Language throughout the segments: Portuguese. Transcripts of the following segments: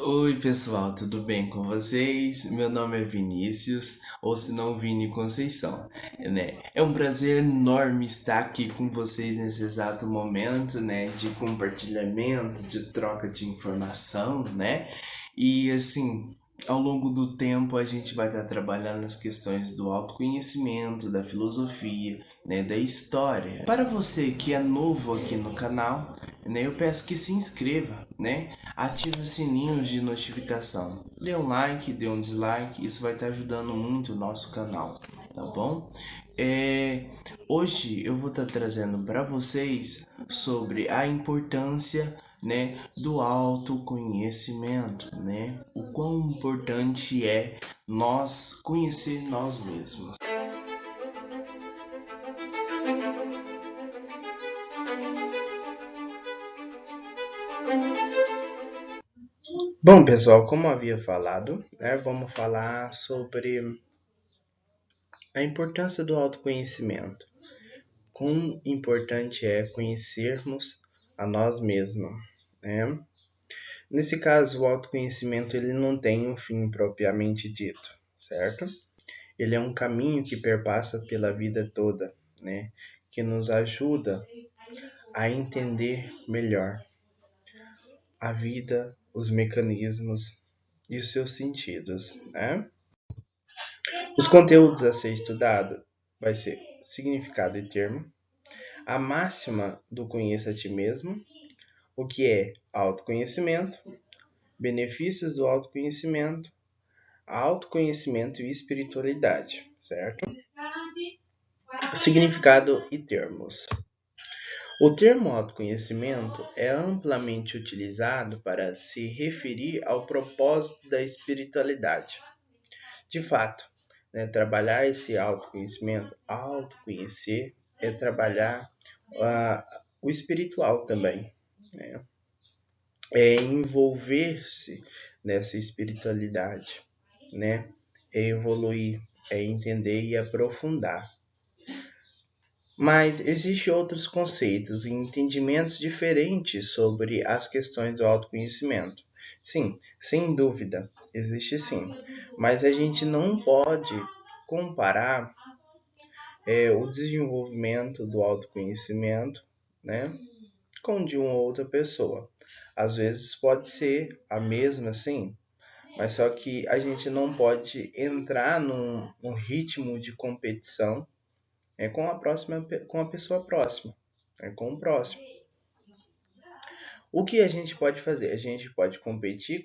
Oi, pessoal, tudo bem com vocês? Meu nome é Vinícius, ou se não, Vini Conceição, né? É um prazer enorme estar aqui com vocês nesse exato momento, né, de compartilhamento, de troca de informação, né? E assim, ao longo do tempo a gente vai estar trabalhando nas questões do autoconhecimento, da filosofia, né, da história. Para você que é novo aqui no canal, né, eu peço que se inscreva, né? Ative o sininho de notificação. Dê um like, dê um dislike, isso vai estar ajudando muito o nosso canal, tá bom? É, Hoje eu vou estar trazendo para vocês sobre a importância, né, do autoconhecimento, né? O quão importante é nós conhecer nós mesmos. Bom, pessoal, como havia falado, né, vamos falar sobre a importância do autoconhecimento. Quão importante é conhecermos a nós mesmos, né? Nesse caso, o autoconhecimento ele não tem um fim propriamente dito, certo? Ele é um caminho que perpassa pela vida toda, né? Que nos ajuda a entender melhor a vida, os mecanismos e os seus sentidos, né? Os conteúdos a ser estudado vai ser significado e termo, a máxima do conheça a ti mesmo, o que é autoconhecimento, benefícios do autoconhecimento e espiritualidade, certo? Significado e termos. O termo autoconhecimento é amplamente utilizado para se referir ao propósito da espiritualidade. De fato, né, trabalhar esse autoconhecimento, autoconhecer, é trabalhar o espiritual também, né? É envolver-se nessa espiritualidade, né? É evoluir, é entender e aprofundar. Mas existem outros conceitos e entendimentos diferentes sobre as questões do autoconhecimento. Sim, sem dúvida, existe sim. Mas a gente não pode comparar o desenvolvimento do autoconhecimento, né, com de uma outra pessoa. Às vezes pode ser a mesma, sim, mas só que a gente não pode entrar num ritmo de competição com a pessoa próxima, com o próximo. O que a gente pode fazer? A gente pode competir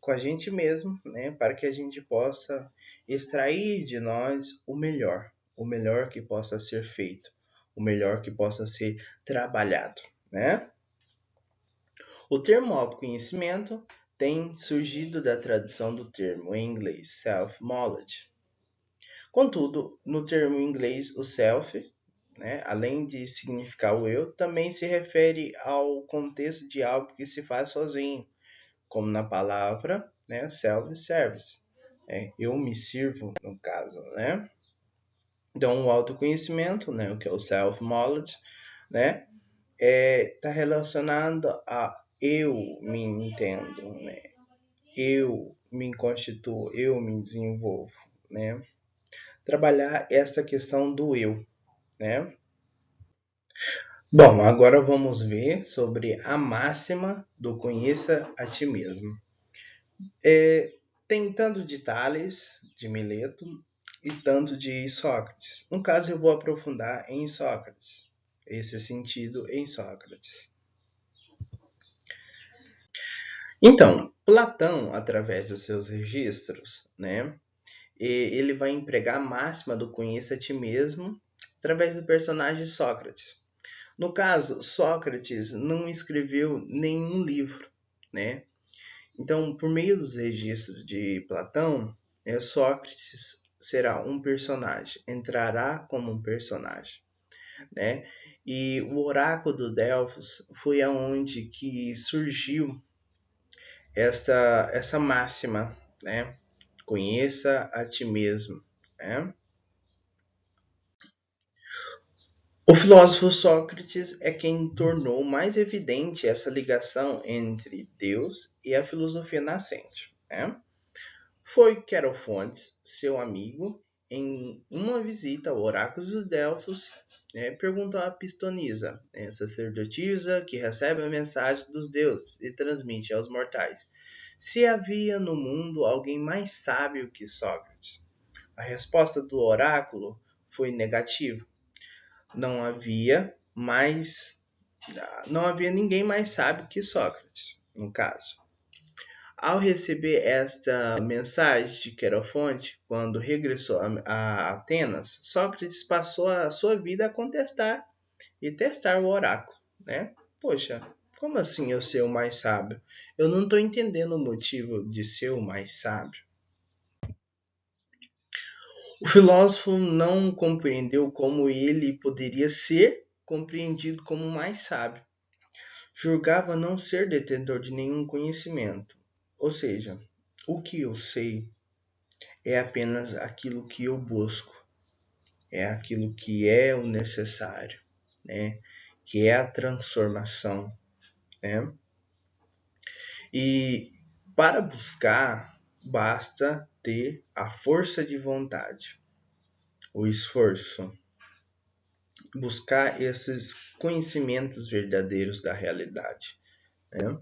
com a gente mesmo, né, para que a gente possa extrair de nós o melhor que possa ser feito, o melhor que possa ser trabalhado, né? O termo autoconhecimento tem surgido da tradição do termo em inglês self-knowledge. Contudo, no termo em inglês o self, né, além de significar o eu, também se refere ao contexto de algo que se faz sozinho, como na palavra, né, self-service. Eu me sirvo, no caso, né? Então, o autoconhecimento, né, o que é o self-knowledge, né, está relacionado a eu me entendo, né? Eu me constituo, eu me desenvolvo, né? Trabalhar essa questão do eu, né? Bom, agora vamos ver sobre a máxima do conheça a ti mesmo. Tem tanto de Tales, de Mileto, e tanto de Sócrates. No caso, eu vou aprofundar em Sócrates, esse sentido em Sócrates. Então, Platão, através dos seus registros, né, ele vai empregar a máxima do conheça a ti mesmo através do personagem Sócrates. No caso, Sócrates não escreveu nenhum livro, né? Então, por meio dos registros de Platão, Sócrates será um personagem, entrará como um personagem, né? E o oráculo do Delfos foi aonde que surgiu essa máxima, né? Conheça a ti mesmo, né? O filósofo Sócrates é quem tornou mais evidente essa ligação entre Deus e a filosofia nascente, né? Foi Querofontes, seu amigo, em uma visita ao oráculo dos Delfos, perguntou a Pistonisa, sacerdotisa que recebe a mensagem dos deuses e transmite aos mortais, se havia no mundo alguém mais sábio que Sócrates. A resposta do oráculo foi negativa. Não havia mais, não havia ninguém mais sábio que Sócrates, no caso. Ao receber esta mensagem de Querofonte, quando regressou a Atenas, Sócrates passou a sua vida a contestar e testar o oráculo, né? Poxa, como assim eu ser o mais sábio? Eu não estou entendendo o motivo de ser o mais sábio. O filósofo não compreendeu como ele poderia ser compreendido como o mais sábio. Julgava não ser detentor de nenhum conhecimento. Ou seja, o que eu sei é apenas aquilo que eu busco, é aquilo que é o necessário, né? Que é a transformação, né? E para buscar, basta ter a força de vontade, o esforço, buscar esses conhecimentos verdadeiros da realidade, né?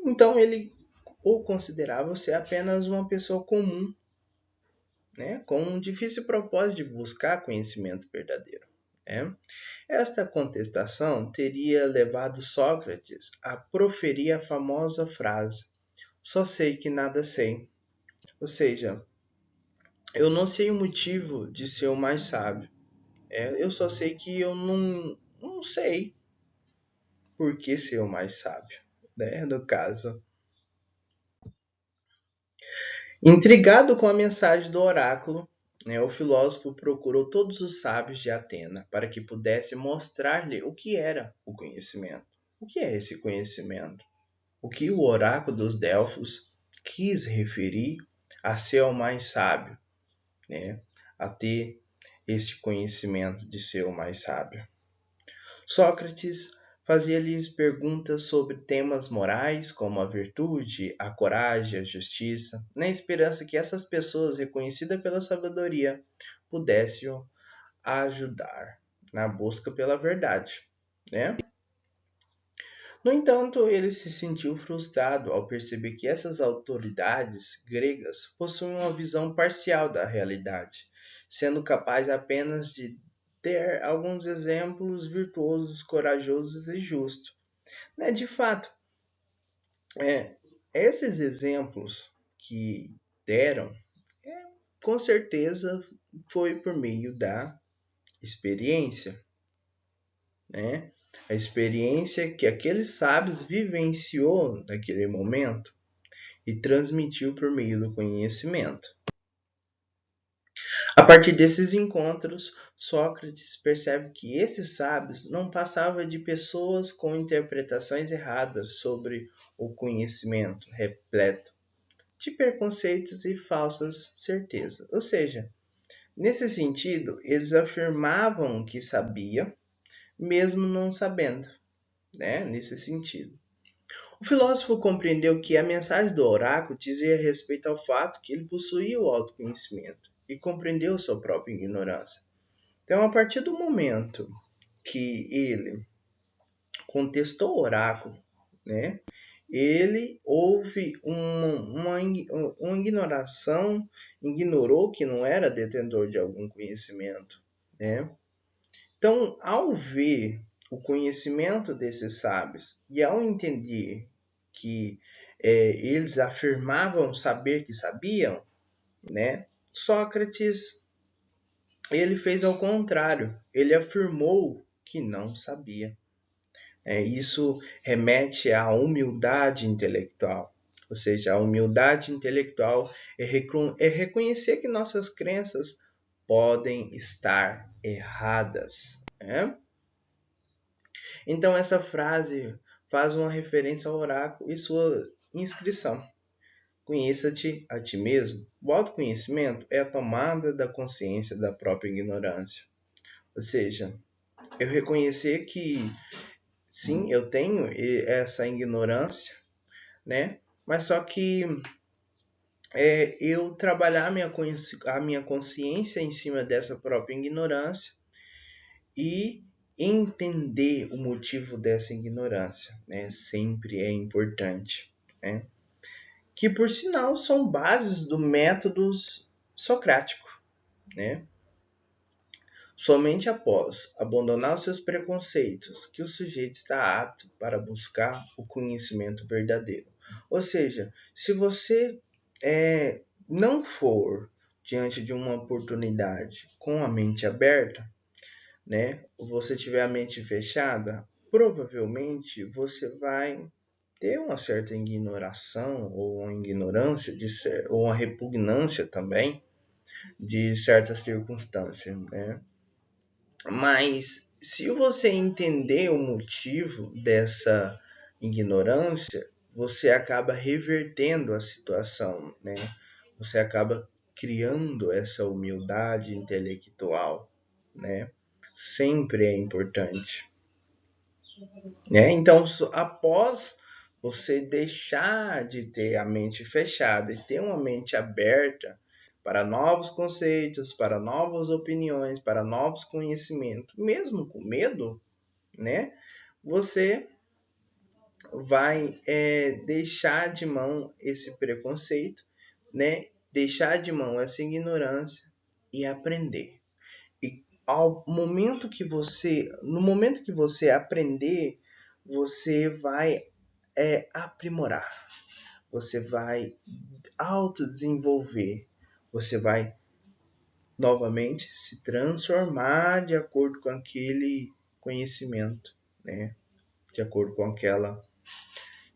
Então ele o considerava ser apenas uma pessoa comum, né? Com um difícil propósito de buscar conhecimento verdadeiro, né? Esta contestação teria levado Sócrates a proferir a famosa frase: só sei que nada sei. Ou seja, eu não sei o motivo de ser o mais sábio. Eu só sei que eu não sei por que ser o mais sábio, né? No caso. Intrigado com a mensagem do oráculo, o filósofo procurou todos os sábios de Atena para que pudesse mostrar-lhe o que era o conhecimento. O que é esse conhecimento? O que o oráculo dos Delfos quis referir a ser o mais sábio, né? A ter esse conhecimento de ser o mais sábio. Sócrates fazia-lhes perguntas sobre temas morais, como a virtude, a coragem, a justiça, na esperança que essas pessoas, reconhecidas pela sabedoria, pudessem ajudar na busca pela verdade, né? No entanto, ele se sentiu frustrado ao perceber que essas autoridades gregas possuíam uma visão parcial da realidade, sendo capaz apenas de ter alguns exemplos virtuosos, corajosos e justos. De fato, é, esses exemplos que deram, com certeza foi por meio da experiência, né? A experiência que aqueles sábios vivenciou naquele momento e transmitiu por meio do conhecimento. A partir desses encontros, Sócrates percebe que esses sábios não passavam de pessoas com interpretações erradas sobre o conhecimento, repleto de preconceitos e falsas certezas. Ou seja, nesse sentido, eles afirmavam que sabiam, mesmo não sabendo, né? Nesse sentido. O filósofo compreendeu que a mensagem do oráculo dizia respeito ao fato que ele possuía o autoconhecimento e compreendeu sua própria ignorância. Então, a partir do momento que ele contestou o oráculo, né, ele houve uma ignoração, ignorou que não era detentor de algum conhecimento, né? Então, ao ver o conhecimento desses sábios e ao entender que eles afirmavam saber que sabiam, né? Sócrates ele fez ao contrário, ele afirmou que não sabia. Isso remete à humildade intelectual. Ou seja, a humildade intelectual é reconhecer que nossas crenças podem estar erradas, né? Então, essa frase faz uma referência ao oráculo e sua inscrição. Conheça-te a ti mesmo. O autoconhecimento é a tomada da consciência da própria ignorância. Ou seja, eu reconhecer que sim, eu tenho essa ignorância, né? Mas só que eu trabalhar a minha consciência em cima dessa própria ignorância e entender o motivo dessa ignorância, né? Sempre é importante, né? Que por sinal são bases do método socrático, né? Somente após abandonar os seus preconceitos que o sujeito está apto para buscar o conhecimento verdadeiro. Ou seja, se você não for diante de uma oportunidade com a mente aberta, né, ou você tiver a mente fechada, provavelmente você vai ter uma certa ignoração ou uma ignorância ou uma repugnância também de certas circunstâncias, né? Mas se você entender o motivo dessa ignorância, você acaba revertendo a situação, né? Você acaba criando essa humildade intelectual, né? Sempre é importante, né? Então, após você deixar de ter a mente fechada e ter uma mente aberta para novos conceitos, para novas opiniões, para novos conhecimentos, mesmo com medo, né? Você vai deixar de mão esse preconceito, né? Deixar de mão essa ignorância e aprender. E no momento que você aprender, você vai aprimorar, você vai autodesenvolver, você vai novamente se transformar de acordo com aquele conhecimento, né? De acordo com aquela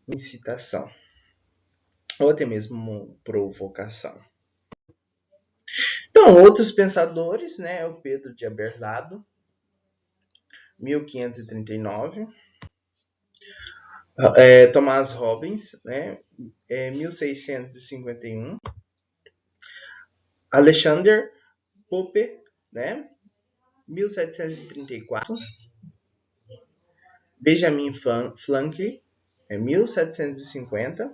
incitação, ou até mesmo provocação. Então, outros pensadores, né? O Pedro de Abelardo, 1539, Thomas Hobbes, né? 1651, Alexander Pope, né? 1734, Benjamin Franklin, 1750,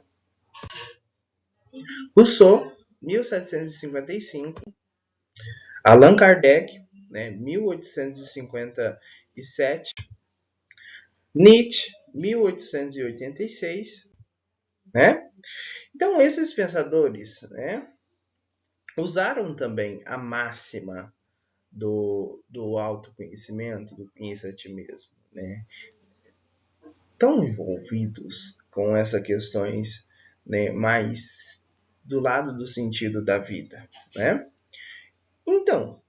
Rousseau, 1755, Allan Kardec, né, 1857, Nietzsche, 1886, né? Então, esses pensadores, né, usaram também a máxima do autoconhecimento, do conheça a ti mesmo, né? Tão envolvidos com essas questões, né, mais do lado do sentido da vida, né? Então,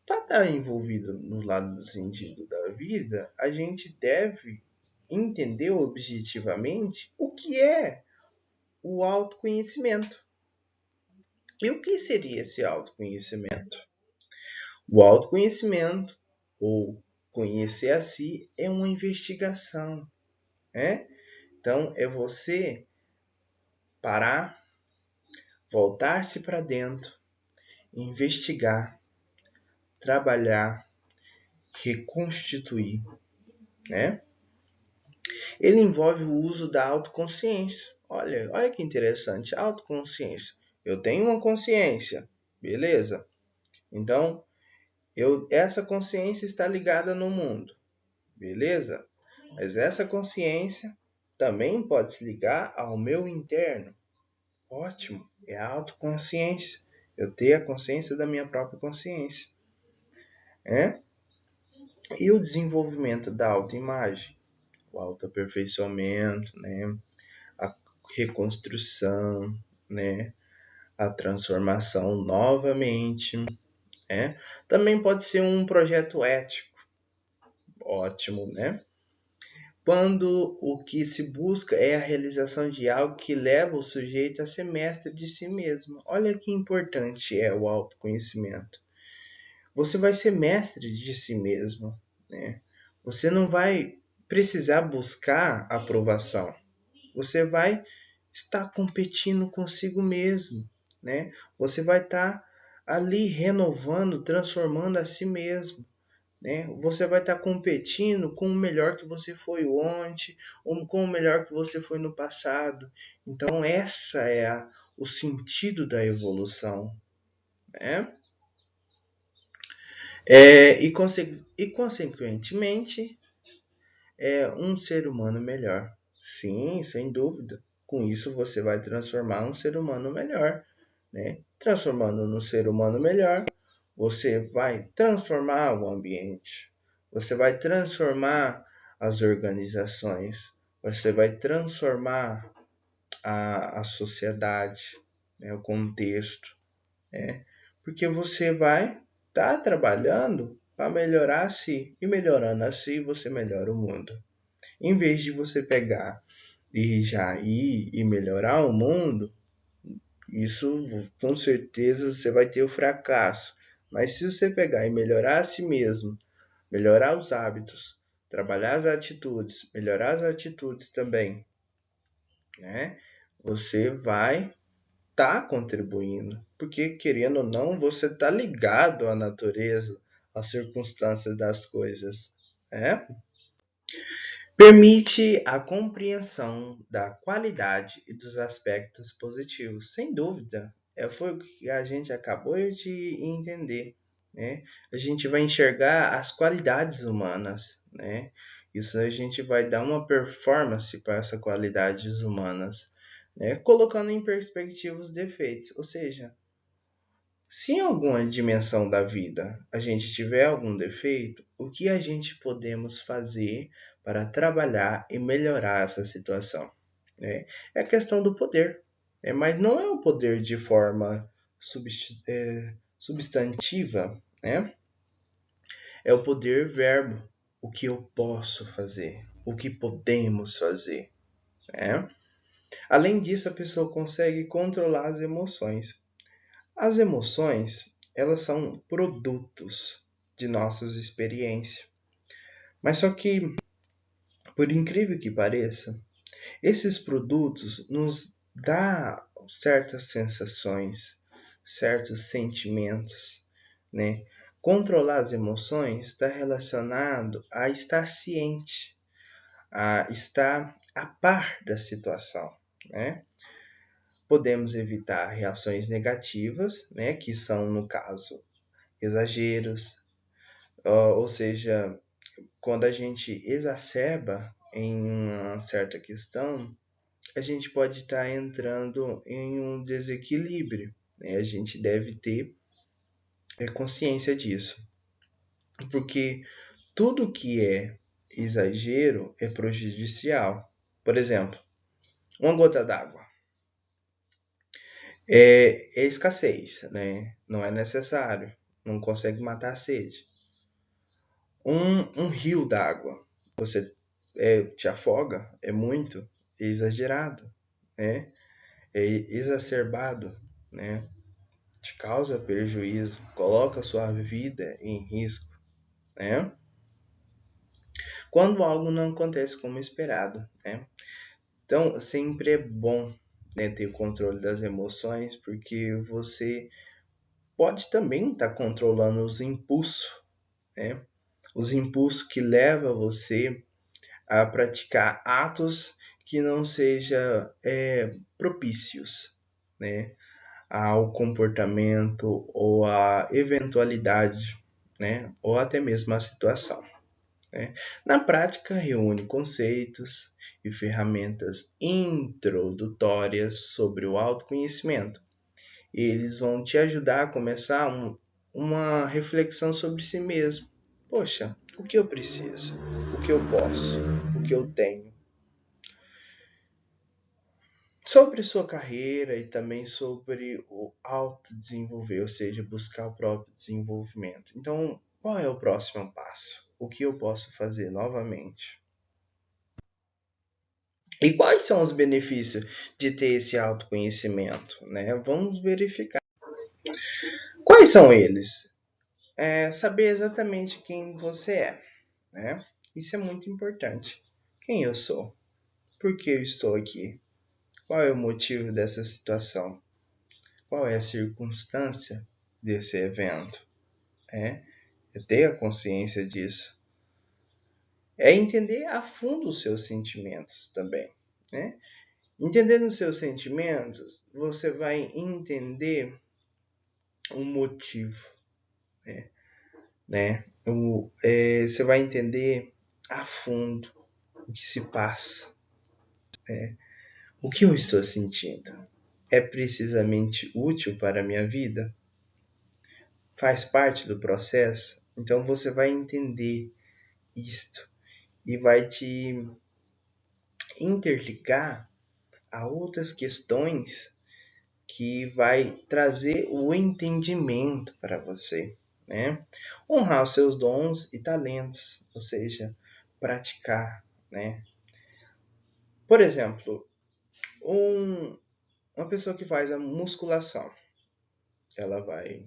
para estar envolvido no lado do sentido da vida, a gente deve entender objetivamente o que é o autoconhecimento. E o que seria esse autoconhecimento? O autoconhecimento, ou conhecer a si, é uma investigação, né? Então, é você parar, voltar-se para dentro, investigar, trabalhar, reconstituir, né? Ele envolve o uso da autoconsciência. Olha que interessante, autoconsciência. Eu tenho uma consciência, beleza? Então, essa consciência está ligada no mundo, beleza? Mas essa consciência também pode se ligar ao meu interno. Ótimo, é a autoconsciência. Eu ter a consciência da minha própria consciência. Né? E o desenvolvimento da autoimagem, o autoaperfeiçoamento, né? A reconstrução, né? A transformação novamente. Né? Também pode ser um projeto ético. Ótimo, né? Quando o que se busca é a realização de algo que leva o sujeito a ser mestre de si mesmo. Olha que importante é o autoconhecimento. Você vai ser mestre de si mesmo, né? Você não vai precisar buscar aprovação. Você vai estar competindo consigo mesmo, né? Você vai estar ali renovando, transformando a si mesmo, né? Você vai estar competindo com o melhor que você foi ontem, ou com o melhor que você foi no passado. Então, essa é o sentido da evolução, né? Consequentemente, um ser humano melhor. Sim, sem dúvida. Com isso, você vai transformar um ser humano melhor, né? Transformando no ser humano melhor, você vai transformar o ambiente, você vai transformar as organizações, você vai transformar a sociedade, né? O contexto, né? Porque você vai estar trabalhando para melhorar a si, e melhorando a si, você melhora o mundo. Em vez de você pegar e já ir e melhorar o mundo, isso com certeza você vai ter o fracasso. Mas se você pegar e melhorar a si mesmo, melhorar os hábitos, trabalhar as atitudes, melhorar as atitudes também, né? Você vai estar contribuindo, porque querendo ou não, você está ligado à natureza, às circunstâncias das coisas, né? Permite a compreensão da qualidade e dos aspectos positivos, sem dúvida. Foi o que a gente acabou de entender, né? A gente vai enxergar as qualidades humanas, né? Isso a gente vai dar uma performance para essas qualidades humanas, né? Colocando em perspectiva os defeitos. Ou seja, se em alguma dimensão da vida a gente tiver algum defeito, o que a gente podemos fazer para trabalhar e melhorar essa situação? Né? É a questão do poder, né? Mas não é o poder de forma substantiva, né? É o poder verbo, o que eu posso fazer, o que podemos fazer. Né? Além disso, a pessoa consegue controlar as emoções. As emoções, elas são produtos de nossas experiências. Mas só que, por incrível que pareça, esses produtos nos dão certas sensações, certos sentimentos, né? Controlar as emoções está relacionado a estar ciente, a estar a par da situação, né? Podemos evitar reações negativas, né, que são, no caso, exageros, ou seja, quando a gente exacerba em uma certa questão, a gente pode estar entrando em um desequilíbrio, né? A gente deve ter consciência disso, porque tudo que é exagero é prejudicial. Por exemplo, uma gota d'água é escassez, né? Não é necessário, não consegue matar a sede. Um rio d'água, você te afoga, é muito, é exagerado, né? É exacerbado, né? Te causa prejuízo, coloca sua vida em risco, né? Quando algo não acontece como esperado, né? Então, sempre é bom, né, ter o controle das emoções, porque você pode também estar controlando os impulsos, né? Os impulsos que levam você a praticar atos que não sejam propícios, né, ao comportamento ou à eventualidade, né, ou até mesmo à situação. Né. Na prática, reúne conceitos e ferramentas introdutórias sobre o autoconhecimento. E eles vão te ajudar a começar uma reflexão sobre si mesmo. Poxa, o que eu preciso? O que eu posso? O que eu tenho? Sobre sua carreira e também sobre o autodesenvolver, ou seja, buscar o próprio desenvolvimento. Então, qual é o próximo passo? O que eu posso fazer novamente? E quais são os benefícios de ter esse autoconhecimento? Né? Vamos verificar. Quais são eles? Saber exatamente quem você é. Né? Isso é muito importante. Quem eu sou? Por que eu estou aqui? Qual é o motivo dessa situação? Qual é a circunstância desse evento? É ter a consciência disso. É entender a fundo os seus sentimentos também, né? Entendendo os seus sentimentos, você vai entender o motivo, né? Você vai entender a fundo o que se passa, né? O que eu estou sentindo é precisamente útil para a minha vida? Faz parte do processo? Então você vai entender isto e vai te interligar a outras questões que vai trazer o entendimento para você, né? Honrar os seus dons e talentos, ou seja, praticar, né? Por exemplo, uma pessoa que faz a musculação, ela vai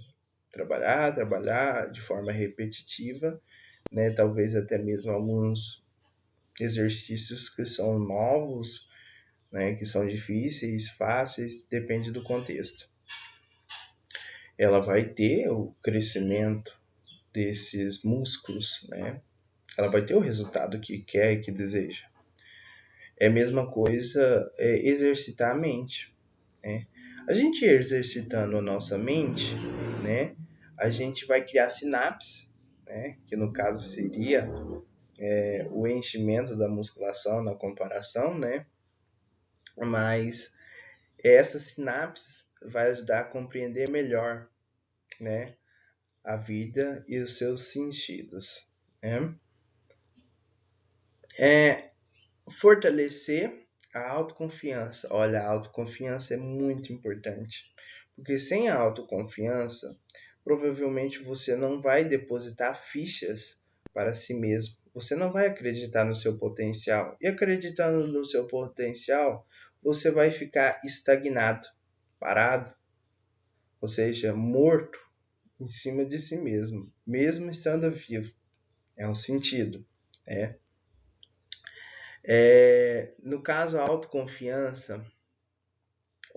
trabalhar de forma repetitiva, né? Talvez até mesmo alguns exercícios que são novos, né? Que são difíceis, fáceis, depende do contexto. Ela vai ter o crescimento desses músculos, né? Ela vai ter o resultado que quer e que deseja. É a mesma coisa exercitar a mente, né? A gente exercitando a nossa mente, né? A gente vai criar sinapses, né? Que no caso seria o enchimento da musculação na comparação, né? Mas essa sinapse vai ajudar a compreender melhor, né? A vida e os seus sentidos, né? Fortalecer a autoconfiança. Olha, a autoconfiança é muito importante, porque sem a autoconfiança, provavelmente você não vai depositar fichas para si mesmo. Você não vai acreditar no seu potencial. E acreditando no seu potencial, você vai ficar estagnado, parado, ou seja, morto em cima de si mesmo, mesmo estando vivo. É um sentido, né? No caso, a autoconfiança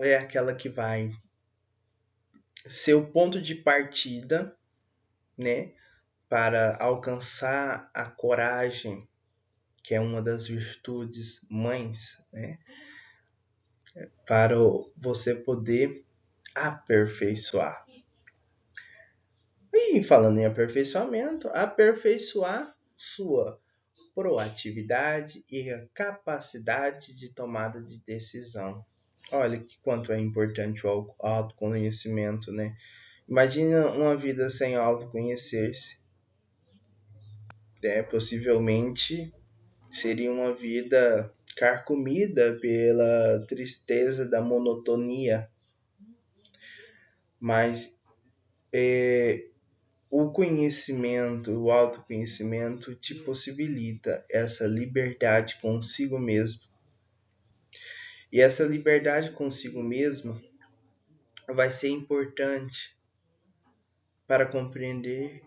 é aquela que vai ser o ponto de partida, né, para alcançar a coragem, que é uma das virtudes mães, né, para você poder aperfeiçoar. E falando em aperfeiçoamento, aperfeiçoar sua proatividade e a capacidade de tomada de decisão. Olha que quanto é importante o autoconhecimento, né? Imagina uma vida sem autoconhecer-se, né? Possivelmente seria uma vida carcomida pela tristeza da monotonia, mas o conhecimento, o autoconhecimento te possibilita essa liberdade consigo mesmo. E essa liberdade consigo mesmo vai ser importante para compreender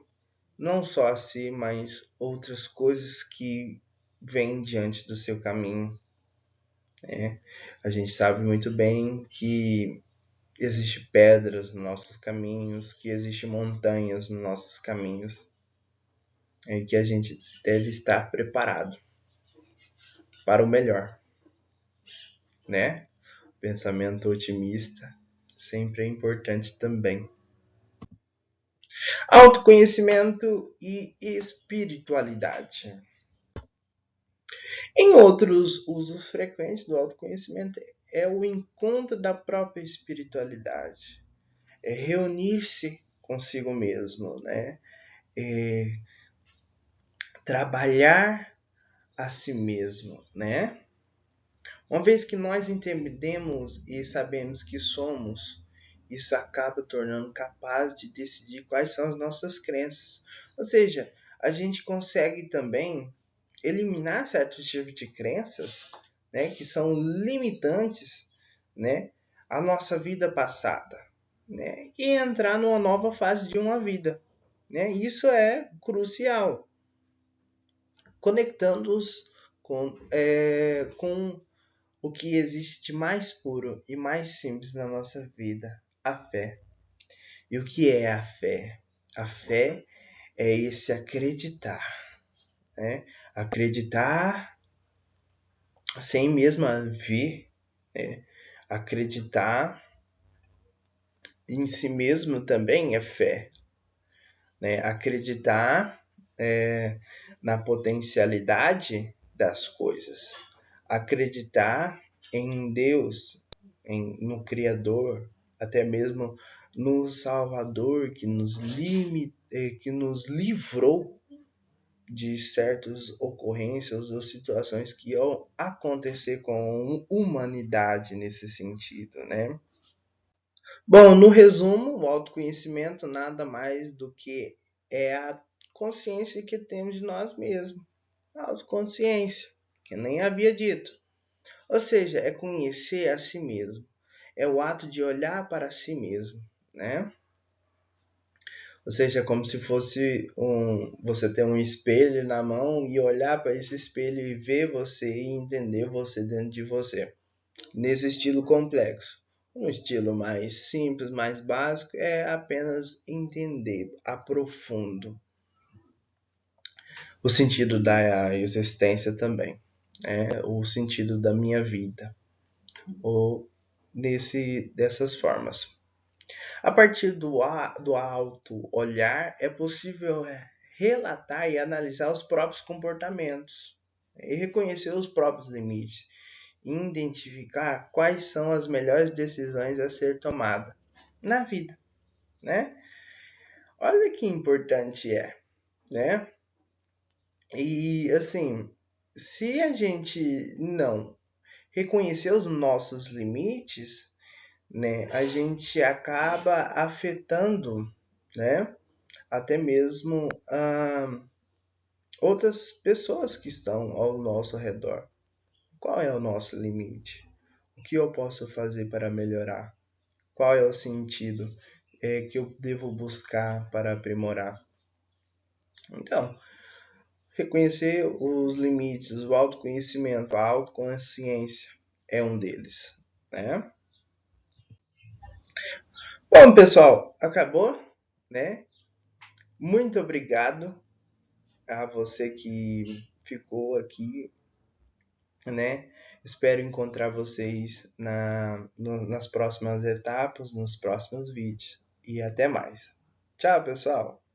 não só a si, mas outras coisas que vêm diante do seu caminho, né? A gente sabe muito bem que existem pedras nos nossos caminhos, que existem montanhas nos nossos caminhos, e que a gente deve estar preparado para o melhor, né? Pensamento otimista sempre é importante também. Autoconhecimento e espiritualidade. Em outros usos frequentes do autoconhecimento é o encontro da própria espiritualidade, é reunir-se consigo mesmo, né? É trabalhar a si mesmo, né? Uma vez que nós entendemos e sabemos que somos, isso acaba tornando capaz de decidir quais são as nossas crenças. Ou seja, a gente consegue também eliminar certos tipos de crenças, né, que são limitantes, né, à nossa vida passada, né, e entrar numa nova fase de uma vida, né? Isso é crucial, conectando-os com o que existe de mais puro e mais simples na nossa vida, a fé. E o que é a fé? A fé é esse acreditar, né? Acreditar sem mesmo ver, né? Acreditar em si mesmo também é fé, né? Acreditar na potencialidade das coisas, acreditar em Deus, no Criador, até mesmo no Salvador que nos livrou de certas ocorrências ou situações que iam acontecer com a humanidade nesse sentido, né? Bom, no resumo, o autoconhecimento nada mais do que é a consciência que temos de nós mesmos, a autoconsciência, que nem havia dito. Ou seja, é conhecer a si mesmo, é o ato de olhar para si mesmo, né? Ou seja, é como se fosse você ter um espelho na mão e olhar para esse espelho e ver você e entender você dentro de você. Nesse estilo complexo. Um estilo mais simples, mais básico, é apenas entender aprofundo o sentido da existência também, né? O sentido da minha vida, ou dessas formas. A partir do alto olhar, é possível relatar e analisar os próprios comportamentos e reconhecer os próprios limites e identificar quais são as melhores decisões a ser tomada na vida, né? Olha que importante é, né? E assim, se a gente não reconhecer os nossos limites, né, a gente acaba afetando, né, até mesmo outras pessoas que estão ao nosso redor. Qual é o nosso limite? O que eu posso fazer para melhorar? Qual é o sentido que eu devo buscar para aprimorar? Então, reconhecer os limites, o autoconhecimento, a autoconsciência é um deles, né? Bom, pessoal, acabou, né? Muito obrigado a você que ficou aqui, né? Espero encontrar vocês nas próximas etapas, nos próximos vídeos. E até mais. Tchau, pessoal!